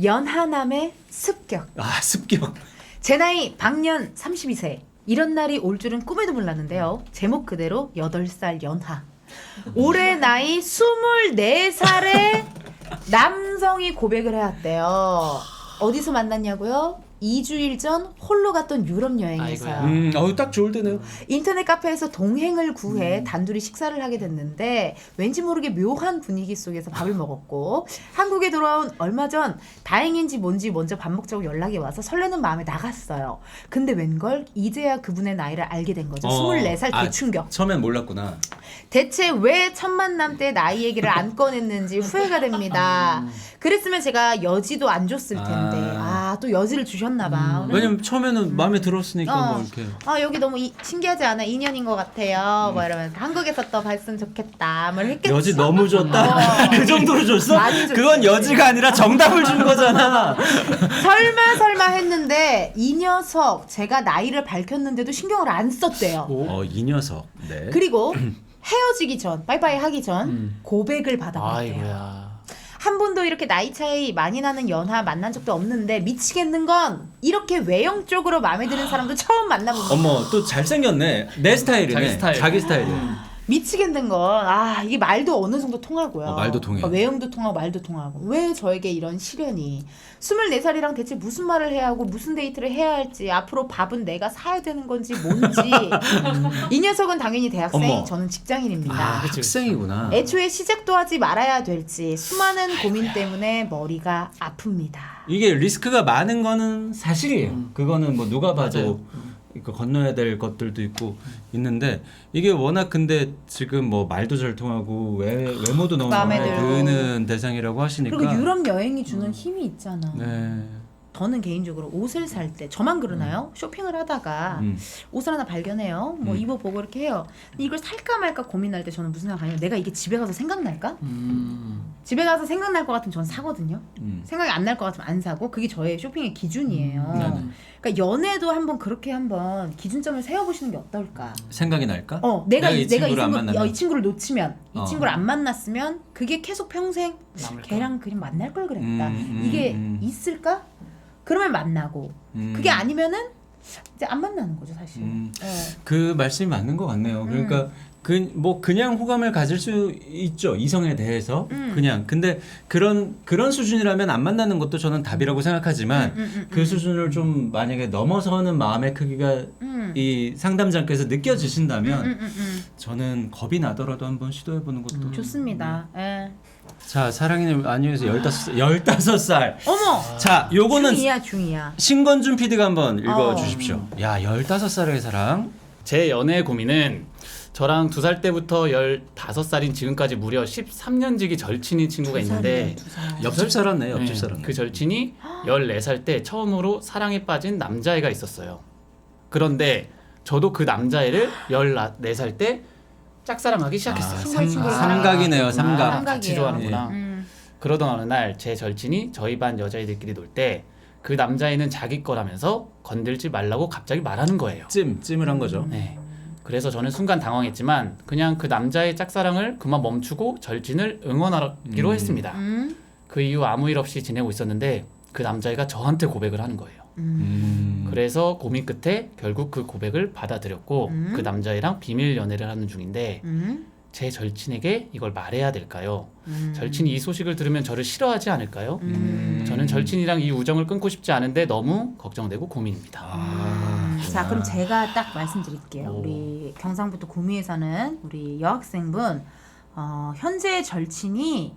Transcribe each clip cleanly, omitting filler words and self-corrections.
연하남의 습격. 아 습격. 제 나이 방년 32세. 이런 날이 올 줄은 꿈에도 몰랐는데요. 제목 그대로 8살 연하. 올해 나이 24살에 남성이 고백을 해왔대요. 어디서 만났냐고요? 2주일 전 홀로 갔던 유럽 여행에서요. 딱 좋을 때네요. 인터넷 카페에서 동행을 구해 단둘이 식사를 하게 됐는데 왠지 모르게 묘한 분위기 속에서 밥을 먹었고 한국에 돌아온 얼마 전 다행인지 뭔지 먼저 밥 먹자고 연락이 와서 설레는 마음에 나갔어요. 근데 웬걸 이제야 그분의 나이를 알게 된 거죠. 24살 대충격. 처음엔 몰랐구나. 대체 왜 첫 만남 때 나이 얘기를 안 꺼냈는지 후회가 됩니다. 그랬으면 제가 여지도 안 줬을 텐데 또 여지를 주셨나 봐. 왜냐면 처음에는 마음에 들었으니까 뭐 이렇게. 여기 너무 신기하지 않아? 2년인 것 같아요. 뭐 이러면서 한국에서 또 봤으면 좋겠다. 뭐 했겠지. 여지 너무 줬다. 그 정도로 줬어? 많이 줬지. 그건 여지가 아니라 정답을 준 거잖아. 설마 했는데 이 녀석 제가 나이를 밝혔는데도 신경을 안 썼대요. 이 녀석. 네. 그리고 헤어지기 전, 빠이빠이 하기 전 고백을 받아봤대요. 아이고야. 한 번도 이렇게 나이 차이 많이 나는 연하 만난 적도 없는데 미치겠는 건 이렇게 외형적으로 마음에 드는 사람도 처음 만나보는 거예요. 어머 또 잘생겼네. 내 스타일이네. 자기 스타일. 자기 스타일이야. 미치겠는 건 이게 말도 어느 정도 통하고요. 말도 통해. 그러니까 외형도 통하고 말도 통하고 왜 저에게 이런 시련이 24살이랑 대체 무슨 말을 해야 하고 무슨 데이트를 해야 할지 앞으로 밥은 내가 사야 되는 건지 뭔지 이 녀석은 당연히 대학생 어머. 저는 직장인입니다. 학생이구나. 애초에 시작도 하지 말아야 될지 수많은 고민 때문에 머리가 아픕니다. 이게 리스크가 많은 거는 사실이에요. 그거는 뭐 누가 봐도 이거 건너야 될 것들도 있고 있는데 이게 워낙 근데 지금 뭐 말도 잘 통하고 외모도 너무 마음에 마음에 들고. 드는 대상이라고 하시니까. 그리고 유럽 여행이 주는 힘이 있잖아. 네. 저는 개인적으로 옷을 살 때 저만 그러나요? 쇼핑을 하다가 옷을 하나 발견해요. 뭐 입어보고 이렇게 해요. 근데 이걸 살까 말까 고민할 때 저는 무슨 생각하냐면 내가 이게 집에 가서 생각날까? 집에 가서 생각날 것 같으면 저는 사거든요. 생각이 안 날 것 같으면 안 사고 그게 저의 쇼핑의 기준이에요. 네네. 그러니까 연애도 한번 그렇게 한번 기준점을 세워보시는 게 어떨까? 생각이 날까? 내가 이 친구를 안 만나면? 이 친구를 놓치면 이 친구를 안 만났으면 그게 계속 평생 남을까? 걔랑 그냥 만날 걸 그랬다. 이게 있을까? 그러면 만나고 그게 아니면은 이제 안 만나는 거죠 사실. 그 말씀이 맞는 것 같네요. 그러니까 그냥 호감을 가질 수 있죠 이성에 대해서 그냥. 근데 그런 수준이라면 안 만나는 것도 저는 답이라고 생각하지만 그 수준을 좀 만약에 넘어서는 마음의 크기가 이 상담자께서 느껴지신다면 저는 겁이 나더라도 한번 시도해보는 것도 좋습니다. 예. 자 사랑이는 아니어서 15살. 어머. 자 요거는 중이야. 신건준 PD가 한번 읽어주십시오. 야 15살의 사랑. 제 연애 고민은 저랑 2살 때부터 15살인 지금까지 무려 13년지기 절친인 친구가 있는데 옆집 살았네 옆집 살았네. 그 절친이 14살 때 처음으로 사랑에 빠진 남자애가 있었어요. 그런데 저도 그 남자애를 14살 때 짝사랑하기 시작했어요. 삼각이네요 삼각. 같이 좋아하는구나. 그러던 어느 날 제 절친이 저희 반 여자애들끼리 놀 때 그 남자애는 자기 거라면서 건들지 말라고 갑자기 말하는 거예요. 찜을 한 거죠. 네. 그래서 저는 순간 당황했지만 그냥 그 남자의 짝사랑을 그만 멈추고 절친을 응원하기로 했습니다. 그 이후 아무 일 없이 지내고 있었는데 그 남자애가 저한테 고백을 하는 거예요. 그래서 고민 끝에 결국 그 고백을 받아들였고 그 남자애랑 비밀 연애를 하는 중인데 제 절친에게 이걸 말해야 될까요? 절친이 이 소식을 들으면 저를 싫어하지 않을까요? 저는 절친이랑 이 우정을 끊고 싶지 않은데 너무 걱정되고 고민입니다. 자 그럼 제가 딱 말씀드릴게요. 우리 경상북도 구미에 사는 우리 여학생분 현재 절친이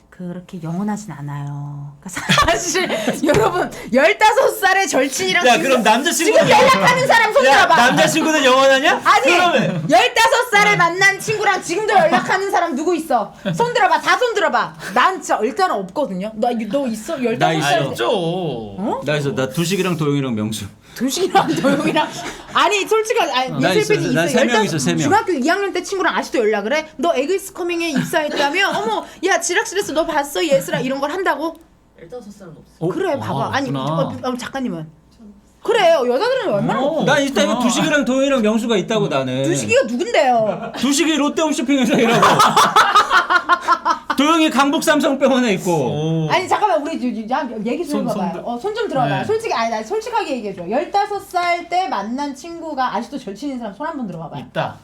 그렇게 영원하진 않아요. 그러니까 사실 여러분 15살의 절친이랑 야 그럼 남자친구 지금 연락하는 사람 손 들어봐. 남자친구는 영원하냐? 아니 그러면 15살에 만난 친구랑 지금도 연락하는 사람 누구 있어? 손 들어봐. 다 손 들어봐. 난 진짜 일단은 없거든요. 너 있어? 15살 나 있어. 죠 나 있어. 나 두식이랑 도영이랑 명수. 두식이랑 도영이랑 아니 솔직하게 나 예슬 PD 있어. 난 3명 있어, 3명. 중학교 2학년 때 친구랑 아직도 연락을 해? 너 에그이스 커밍에 입사했다며? 어머 야 지락실에서 너 봤어 예슬아 이런 걸 한다고? 15살은 없어. 그래 봐봐. 아니 그렇구나. 작가님은? 그래요 여자들은 얼마나 난 일단 두식이랑 도영이랑 명수가 있다고 나는. 두식이가 누군데요? 두식이 롯데홈쇼핑 회사이라고. 조용히 강북 삼성병원에 있고. 오. 아니 잠깐만 우리 얘기 좀 손 해봐봐요. 손 좀 들어봐요. 네. 솔직히 나 솔직하게 얘기해줘. 15살 때 만난 친구가 아직도 절친인 사람 손 한 번 들어봐봐요. 있다.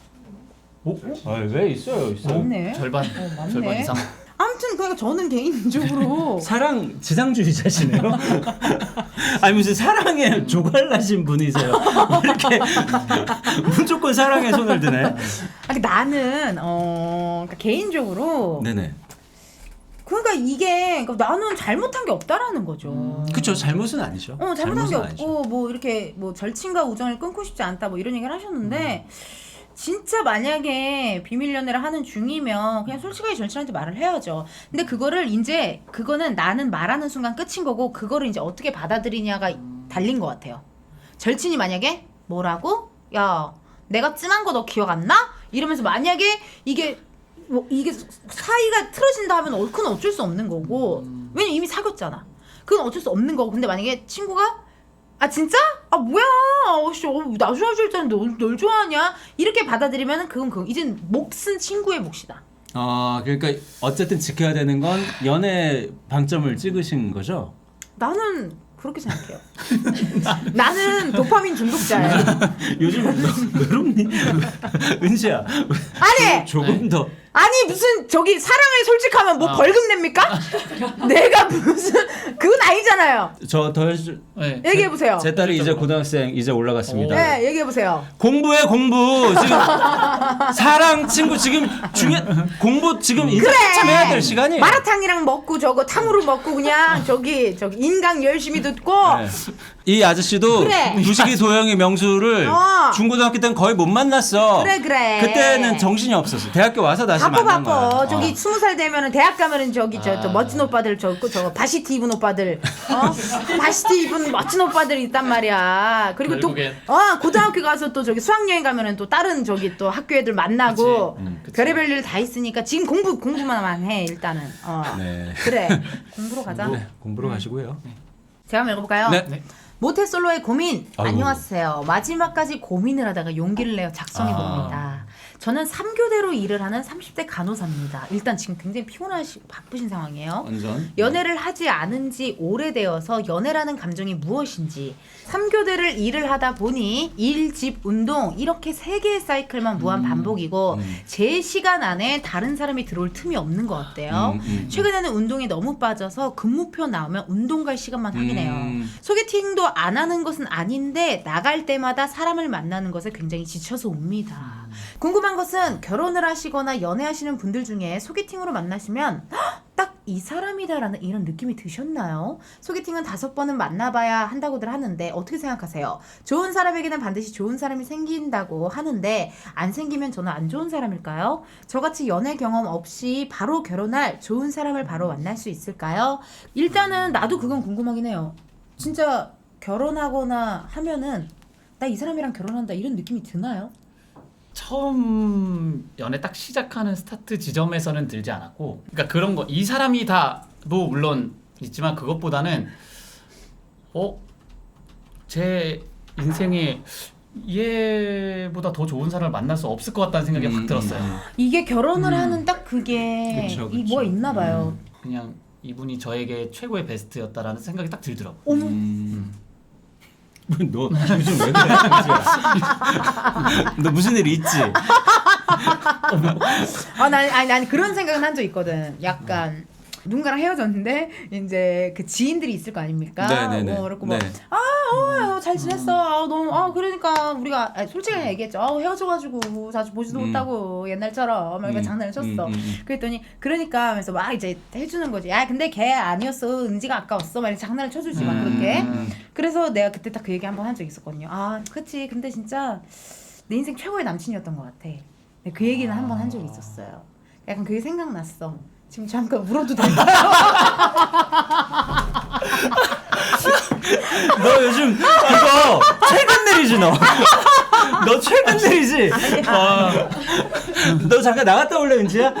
왜 있어요? 맞네. 절반 맞네. 절반 이상. 아무튼 그러니까 저는 개인적으로 사랑 지상주의자시네요. 아니 무슨 사랑에 조갈나신 분이세요? 왜 이렇게 무조건 사랑에 손을 드네. 아니, 나는 그러니까 개인적으로 네네. 그러니까 이게 그러니까 나는 잘못한 게 없다라는 거죠. 그쵸, 잘못은 아니죠. 잘못한 게 잘못은 없고 아니죠. 뭐 이렇게 뭐 절친과 우정을 끊고 싶지 않다 뭐 이런 얘기를 하셨는데 진짜 만약에 비밀 연애를 하는 중이면 그냥 솔직하게 절친한테 말을 해야죠. 근데 그거를 이제 그거는 나는 말하는 순간 끝인 거고 그거를 이제 어떻게 받아들이냐가 달린 것 같아요. 절친이 만약에 뭐라고? 야 내가 찐한 거 너 기억 안 나? 이러면서 만약에 이게 사이가 틀어진다 하면 그건 어쩔 수 없는 거고 왜냐면 이미 사귀었잖아. 그건 어쩔 수 없는 거고 근데 만약에 친구가 아 진짜? 아 뭐야? 나 좋아할 줄 알았는데 널 좋아하냐? 이렇게 받아들이면은 그건 이젠 몫은 친구의 몫이다. 그러니까 어쨌든 지켜야 되는 건 연애 방점을 찍으신 거죠? 나는 그렇게 생각해요. 나는 도파민 중독자야. 요즘 외롭니? 은지야. 아니! 조금 더. 아니 무슨 저기 사랑을 솔직하면 뭐 벌금 냅니까? 내가 무슨 그건 아니잖아요. 저 더 해줄. 네. 얘기해 보세요. 제 딸이 이제 고등학생 이제 올라갔습니다. 네, 얘기해 보세요. 공부해 공부 지금 사랑 친구 지금 공부 지금 인생 한참 해야 될 시간이. 마라탕이랑 먹고 저거 탕후루 먹고 그냥 저기 인강 열심히 듣고 네. 이 아저씨도 그래. 부식이 도영이 명수를 중고등학교 때는 거의 못 만났어. 그래. 그때는 정신이 없었어. 대학교 와서 다시 만난 거야. 바빠. 저기 20살 되면은 대학 가면은 저기 저 멋진 오빠들 저거 바시티 입은 오빠들 바시티 입은 멋진 오빠들 있단 말이야. 그리고 또 결국엔. 고등학교 가서 또 저기 수학여행 가면은 또 다른 저기 또 학교 애들 만나고 그치. 별의별 일 다 있으니까 지금 공부만 해 일단은. 네. 그래 공부로 가자. 네, 공부로 가시고요. 제가 한번 읽어볼까요? 네. 모태솔로의 고민. 아유. 안녕하세요. 마지막까지 고민을 하다가 용기를 내어 작성해봅니다. 저는 3교대로 일을 하는 30대 간호사입니다. 일단 지금 굉장히 바쁘신 상황이에요. 완전. 연애를 하지 않은 지 오래되어서 연애라는 감정이 무엇인지 3교대를 일을 하다 보니 일, 집, 운동 이렇게 3개의 사이클만 무한 반복이고 제 시간 안에 다른 사람이 들어올 틈이 없는 것 같대요. 최근에는 운동에 너무 빠져서 근무표 나오면 운동 갈 시간만 확인해요. 소개팅도 안 하는 것은 아닌데 나갈 때마다 사람을 만나는 것에 굉장히 지쳐서 옵니다. 궁금한 것은 결혼을 하시거나 연애하시는 분들 중에 소개팅으로 만나시면 딱 이 사람이다라는 이런 느낌이 드셨나요? 소개팅은 5번은 만나봐야 한다고들 하는데 어떻게 생각하세요? 좋은 사람에게는 반드시 좋은 사람이 생긴다고 하는데 안 생기면 저는 안 좋은 사람일까요? 저같이 연애 경험 없이 바로 결혼할 좋은 사람을 바로 만날 수 있을까요? 일단은 나도 그건 궁금하긴 해요. 진짜 결혼하거나 하면은 나 이 사람이랑 결혼한다 이런 느낌이 드나요? 처음 연애 딱 시작하는 스타트 지점에서는 들지 않았고, 그러니까 그런 거 이 사람이 다도 물론 있지만 그것보다는 제 인생에 얘보다 더 좋은 사람을 만날 수 없을 것 같다는 생각이 확 들었어요. 이게 결혼을 하는 딱 그게 그쵸, 이 그쵸. 뭐가 있나 봐요. 그냥 이분이 저에게 최고의 베스트였다라는 생각이 딱 들더라고. 어머. 너 요즘 왜 그래? 너 무슨 일 있지? 난 그런 생각은 한 적 있거든. 약간 누군가랑 헤어졌는데 이제 그 지인들이 있을 거 아닙니까? 네네네. 그렇고 네. 잘 지냈어. 너무 그러니까 우리가 솔직히 얘기했죠. 헤어져가지고 자주 보지도 못하고 옛날처럼 막 장난을 쳤어. 그랬더니 그러니까 하면서 막 이제 해주는 거지. 야 근데 걔 아니었어. 은지가 아까웠어. 막 이렇게 장난을 쳐주지 막 그렇게. 그래서 내가 그때 딱 그 얘기 한번 한 적 있었거든요. 그치. 근데 진짜 내 인생 최고의 남친이었던 것 같아. 그 얘기는 한번 한 적이 있었어요. 약간 그게 생각났어. 지금 잠깐 울어도 될까요? 너 요즘 이거 최근 내리지 너. 너 최근 내리지. 너 잠깐 나갔다 올래 은지야?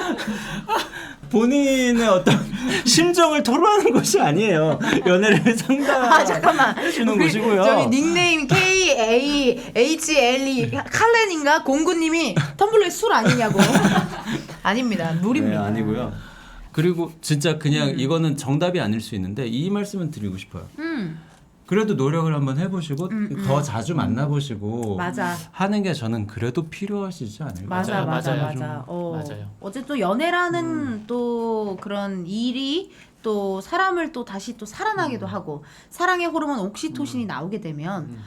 본인의 어떤 심정을 토로하는 것이 아니에요. 연애를 잠깐만. 상담해주는 곳이고요. 저기 닉네임 KAHLE 칼렌인가 공구님이 텀블러에 술 아니냐고. 아닙니다. 물입니다. 네, 아니고요. 그리고 진짜 그냥 이거는 정답이 아닐 수 있는데 이 말씀은 드리고 싶어요. 그래도 노력을 한번 해보시고 더 자주 만나보시고 맞아. 하는 게 저는 그래도 필요하시지 않을까. 맞아. 맞아요. 맞아요. 어쨌든 연애라는 또 그런 일이 또 사람을 또 다시 또 살아나기도 하고 사랑의 호르몬 옥시토신이 나오게 되면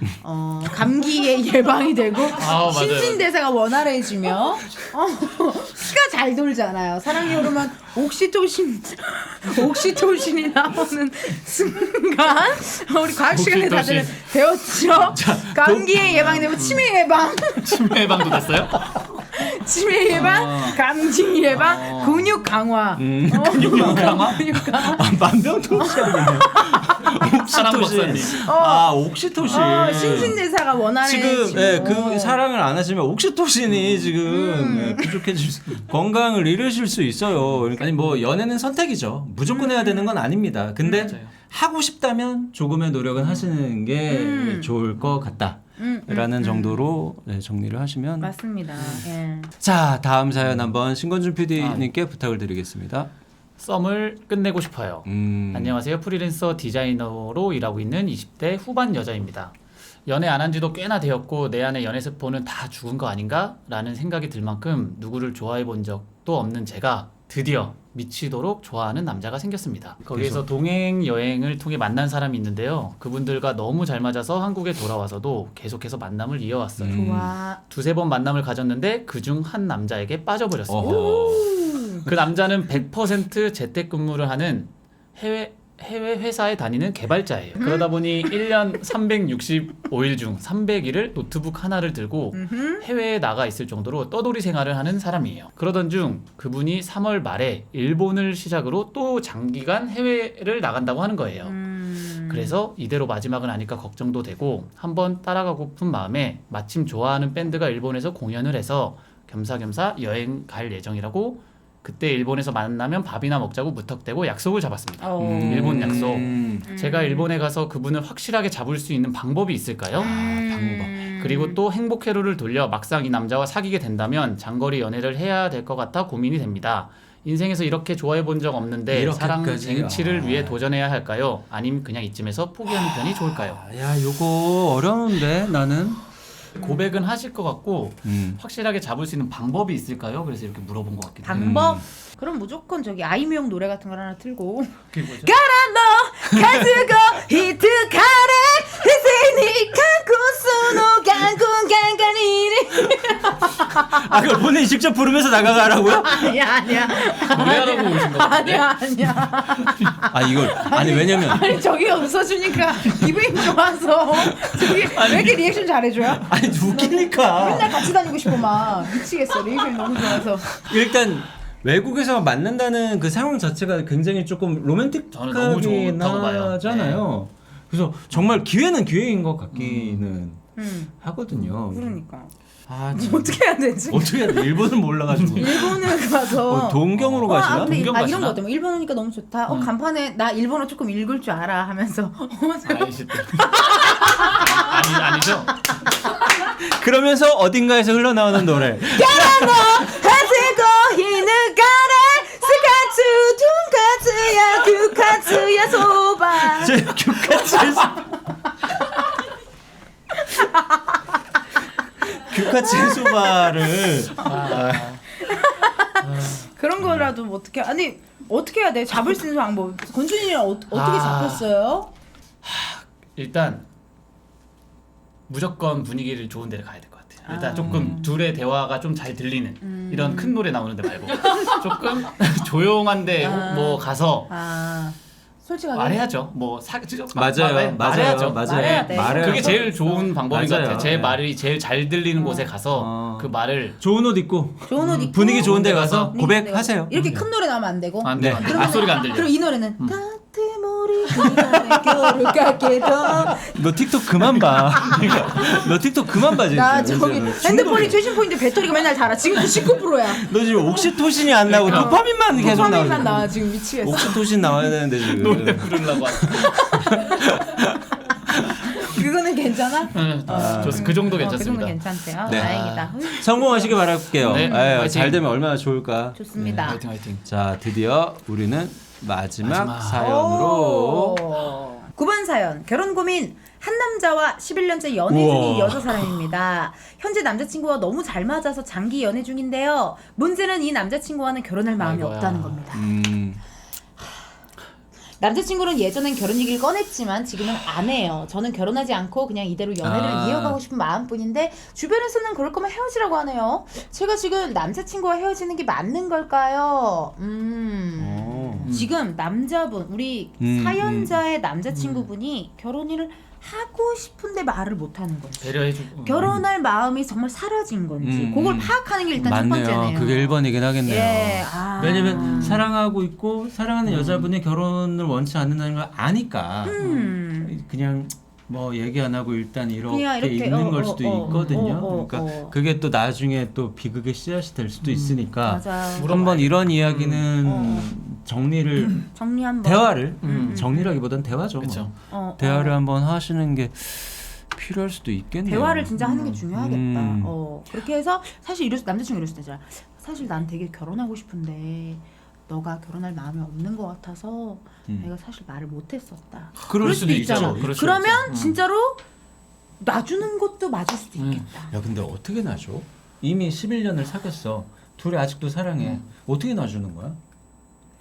감기의 예방이 되고 맞아요. 신진대사가 원활해지며 피가 잘 돌잖아요. 사랑의 호르몬 옥시토신이 나오는 순간 우리 과학 시간에 다들 배웠죠. 감기의 예방이 되고 치매 예방 치매 예방도 됐어요? 치매 예방, 감기 예방, 근육 강화. 근육 강화? 근육 강화. 만병통치약이네요. 사랑 박사님. 옥시토신. 신진대사가 원활해지고. 지금 그 사랑을 안 하시면 옥시토신이 지금 부족해질 수, 건강을 잃으실 수 있어요. 그러니까 아니 뭐 연애는 선택이죠. 무조건 해야 되는 건 아닙니다. 근데 맞아요. 하고 싶다면 조금의 노력은 하시는 게 좋을 것 같다. 라는 정도로 정리를 하시면 맞습니다. 예. 자 다음 사연 한번 신건준 PD님께 부탁을 드리겠습니다. 썸을 끝내고 싶어요. 안녕하세요. 프리랜서 디자이너로 일하고 있는 20대 후반 여자입니다. 연애 안 한 지도 꽤나 되었고 내 안의 연애 세포는 다 죽은 거 아닌가? 라는 생각이 들 만큼 누구를 좋아해 본 적도 없는 제가 드디어 미치도록 좋아하는 남자가 생겼습니다. 거기에서 동행 여행을 통해 만난 사람이 있는데요. 그분들과 너무 잘 맞아서 한국에 돌아와서도 계속해서 만남을 이어왔어요. 좋아. 두세 번 만남을 가졌는데 그중 한 남자에게 빠져버렸습니다. 그 남자는 100% 재택근무를 하는 해외 회사에 다니는 개발자예요. 그러다 보니 1년 365일 중 300일을 노트북 하나를 들고 해외에 나가 있을 정도로 떠돌이 생활을 하는 사람이에요. 그러던 중 그분이 3월 말에 일본을 시작으로 또 장기간 해외를 나간다고 하는 거예요. 그래서 이대로 마지막은 아닐까 걱정도 되고 한번 따라가고픈 마음에 마침 좋아하는 밴드가 일본에서 공연을 해서 겸사겸사 여행 갈 예정이라고 그때 일본에서 만나면 밥이나 먹자고 무턱대고 약속을 잡았습니다. 일본 약속. 제가 일본에 가서 그분을 확실하게 잡을 수 있는 방법이 있을까요? 방법. 그리고 또 행복 회로를 돌려 막상 이 남자와 사귀게 된다면 장거리 연애를 해야 될 것 같아 고민이 됩니다. 인생에서 이렇게 좋아해 본 적 없는데 사랑 쟁취를 위해 도전해야 할까요? 아니면 그냥 이쯤에서 포기하는 편이 좋을까요? 야 요거 어려운데 나는. 고백은 하실 것 같고 확실하게 잡을 수 있는 방법이 있을까요? 그래서 이렇게 물어본 것 같기도 해요. 방법? 그럼 무조건 저기 아이미용 노래 같은 걸 하나 틀고 그게 뭐죠? 가라노 가즈고 히트카레 히세니 칸쿠스노 간군간간이리 그걸 본인이 직접 부르면서 나가라고요? 아니야 노래하라고 오신 거 같은데? 아니야 이걸 아니 왜냐면 아니 저기가 웃어주니까 기분이 좋아서 저기 왜 이렇게 리액션 잘해줘요? 아니 웃기니까. 맨날 같이 다니고 싶어 막 미치겠어 리액션이 너무 좋아서 일단 외국에서 만난다는 그 상황 자체가 굉장히 조금 저는 너무 로맨틱하긴 좋다고 봐요. 하잖아요. 그래서 정말 기회는 기회인 것 같기는 하거든요. 그러니까 참. 어떻게 해야 되지? 어떻게 해야 돼? 일본을 몰라가지고. 일본을 가서 동경으로 가시나? 근데 동경 이런 가시나? 거 같아. 일본 오니까 너무 좋다. 간판에 나 일본어 조금 읽을 줄 알아 하면서 아니죠? 그러면서 어딘가에서 흘러나오는 노래. 야라노 하세고 히누가레 스카츠 돈카츠야 규카츠야 소바 제 규카츠 규카츠 소바를 그런 거라도 뭐 어떻게 아니 어떻게 해야 돼? 잡을 수 있는 방법. 권준이랑 어떻게 잡혔어요? 일단 무조건 분위기를 좋은 데를 가야 될 것 같아요. 일단 조금 둘의 대화가 좀 잘 들리는 이런 큰 노래 나오는 데 말고 조금 조용한 데 뭐 가서 솔직하게 말해야죠. 뭐 맞아요. 말해야죠. 말해야 돼. 그게 제일 좋은 방법인 것 맞아요. 같아요. 제 말이 제일 잘 들리는 곳에 가서 그 말을 좋은 옷 입고 좋은 옷 입고 분위기 좋은 데 가서 분위기 좋은 데 가서. 고백하세요. 이렇게 큰 노래 나오면 안 되고. 안 돼. 네. 앞소리가 안 들려. 그럼 이 노래는 타티모리 히가레 껴르까게도 너 틱톡 그만 봐. 너 틱톡 그만 봐 진짜. 나 저기 핸드폰이 최신 포인트 배터리가 맨날 닳아. 지금 99%야. 너 지금 옥시토신이 안 나오고 도파민만 계속 나오고. 도파민만 나와 지금 미치겠어. 옥시토신 나와야 되는데 지금. 노래 부르려고 하는. 그거는 괜찮아. 괜찮아? 그 정도 그 괜찮습니다. 정도 괜찮대요. 네. 다행이다. 성공하시길 바랄게요. 네, 아유, 화이팅. 잘 되면 얼마나 좋을까. 좋습니다. 화이팅 화이팅. 자, 드디어 우리는 마지막 마지막. 사연으로 9번 사연. 결혼 고민. 한 남자와 11년째 연애 우와. 중인 여자 사람입니다. 현재 남자친구와 너무 잘 맞아서 장기 연애 중인데요. 문제는 이 남자친구와는 결혼할 마음이 아이고야. 없다는 겁니다. 남자친구는 예전엔 결혼 얘기를 꺼냈지만 지금은 안 해요. 저는 결혼하지 않고 그냥 이대로 연애를 이어가고 싶은 마음뿐인데 주변에서는 그럴 거면 헤어지라고 하네요. 제가 지금 남자친구와 헤어지는 게 맞는 걸까요? 지금 남자분 우리 사연자의 남자친구분이 결혼을 하고 싶은데 말을 못하는 건지 배려해주고. 결혼할 마음이 정말 사라진 건지 그걸 파악하는 게 일단 첫 맞네요. 번째네요. 그게 1번이긴 하겠네요. 예, 왜냐면 사랑하고 있고 사랑하는 여자분이 결혼을 원치 않는다는 걸 아니까 그냥 뭐 얘기 안 하고 일단 그냥 이렇게 이렇게, 있는 걸 수도 있거든요. 그러니까 어. 그게 또 나중에 또 비극의 씨앗이 될 수도 있으니까 맞아. 한번 이런 이야기는 정리를 정리 한번. 대화를 정리라기보단 대화죠. 그쵸. 뭐. 대화를 한번 하시는 게 필요할 수도 있겠네요. 대화를 진짜 하는 게 중요하겠다. 음. 그렇게 해서 사실 남자친구 이럴 수도 있잖아. 사실 난 되게 결혼하고 싶은데 너가 결혼할 마음이 없는 것 같아서 내가 사실 말을 못했었다. 그럴 수도 있잖아. 있죠. 그럴 수도 그러면 있죠. 진짜로 놔주는 것도 맞을 수도 있겠다. 야 근데 어떻게 놔줘? 이미 11년을 사귀었어. 둘이 아직도 사랑해. 어떻게 놔주는 거야?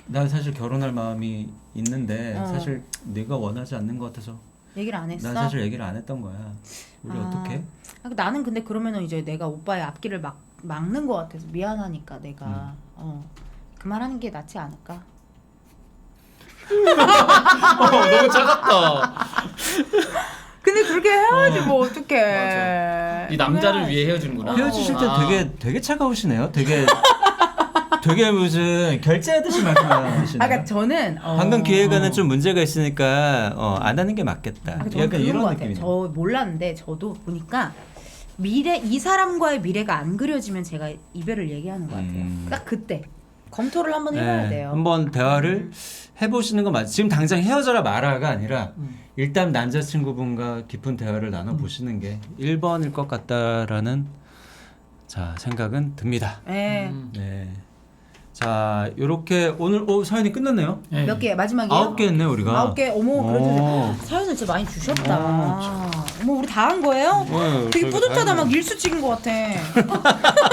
난 사실 결혼할 마음이 있는데 사실 네가 원하지 않는 것 같아서 얘기를 안 했어. 난 사실 얘기를 안 했던 거야. 우리 어떻게? 나는 근데 그러면은 이제 내가 오빠의 앞길을 막는 것 같아서 미안하니까 내가 그만하는 게 낫지 않을까? 너무 차갑다. 근데 그렇게 해야지 뭐 어떡해. 맞아. 이 남자를 위해 헤어지는구나. 헤어지실 때 되게 차가우시네요. 되게 무슨 결제하듯이 말씀하시네요. 그러니까 저는 방금 기획안은 좀 문제가 있으니까 안 하는 게 맞겠다. 저는 약간 그런 이런 것 같아요. 느낌이네요. 저 몰랐는데 저도 보니까 이 사람과의 미래가 안 그려지면 제가 이별을 얘기하는 것 같아요. 딱 그때 검토를 한번 해봐야 돼요. 한번 대화를 해보시는 건 맞아요. 지금 당장 헤어져라 말아가 아니라 일단 남자친구분과 깊은 대화를 나눠보시는 게 1번일 것 같다라는 생각은 듭니다. 네. 네. 자, 요렇게 오늘 사연이 끝났네요. 네. 몇 개? 마지막이에요? 9개 했네 우리가. 9개. 어머 그래도 사연을 진짜 많이 주셨다. 어머 우리 다 한 거예요? 네, 되게 저희가 뿌듯하다. 다 막 일수 찍은 것 같아.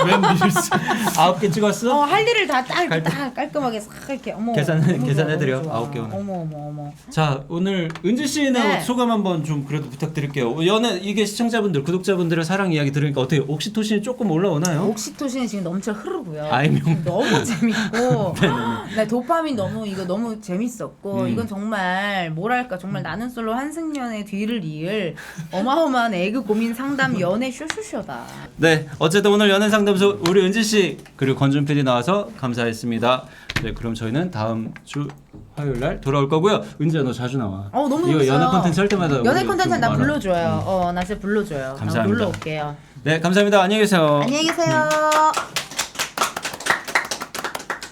웬 밀수. 9개 찍었어? 할 일을 다 깔끔하게 싹 이렇게. 어머. 계산해드려. 너무 좋아. 9개 오늘. 어머. 자, 오늘 은지 씨는 네. 소감 한번 좀 그래도 부탁드릴게요. 이게 시청자분들, 구독자분들의 사랑 이야기 들으니까 어떻게 옥시토신이 조금 올라오나요? 옥시토신이 지금 넘쳐 흐르고요. 아이명. 너무 재밌고 나 도파민 너무 재밌었고 이건 정말 뭐랄까 정말 나는 솔로 한승연의 뒤를 이을 어마어마한 애그 고민 상담 연애 쇼쇼쇼다. 네, 어쨌든 오늘 연애 상담소 우리 은지 씨 그리고 건준 PD 나와서 감사했습니다. 네, 그럼 저희는 다음 주 화요일 날 돌아올 거고요. 은지야 너 자주 나와. 너무 이거 재밌어요. 연애 콘텐츠 할 때마다 연애 우리 콘텐츠 좀 나 와라. 불러줘요. 나 진짜 불러줘요. 감사합니다. 놀러 올게요. 네, 감사합니다. 안녕히 계세요. 안녕히 계세요.